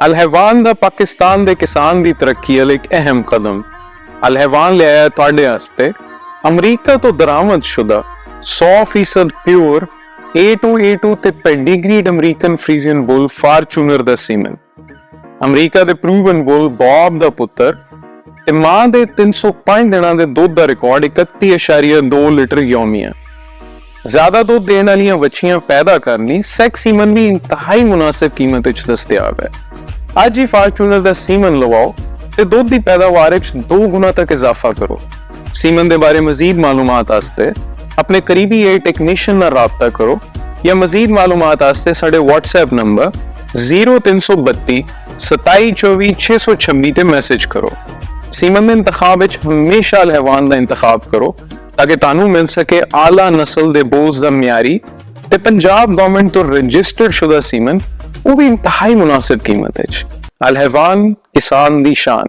الحیوان دا پاکستان دے کسان دی ترقی والا ایک اہم قدم۔ الحیوان لے آیا تواڈے واسطے امریکہ تو درآمد شدہ 100% پیور A2 تے پیڈیگریڈ امریکن فریزین بول فارچونر دا سیمن، امریکہ دے پروون بول باب دا پتر تے ماں دے 305 دناں دے دودھ دا ریکارڈ 31.2 لیٹر یومیہ۔ زیادہ دودھ دین والیاں بچھڑیاں پیدا کرنی سیکس سیمن بھی انتہائی مناسب قیمت وچ دستیاب ہے۔ اج ہی فارچونر دا سیمن لواؤ تے دودھ دی پیداوار وچ 2 گنا تک اضافہ کرو۔ سیمن دے بارے مزید معلومات واسطے اپنے قریبی ٹیکنیشن نال رابطہ کرو یا مزید معلومات واسطے ساڈے واٹس ایپ نمبر 0332 2724 626 تے میسج کرو۔ سیمن دے انتخاب وچ ہمیشہ الحیوان دا انتخاب کرو تاکہ تانوں مل سکے اعلیٰ نسل دے بوز دا معیاری تے پنجاب گورنمنٹ تو رجسٹرڈ شدہ سیمن وہ بھی انتہائی مناسب قیمت ہے۔ الحیوان کسان دی شان۔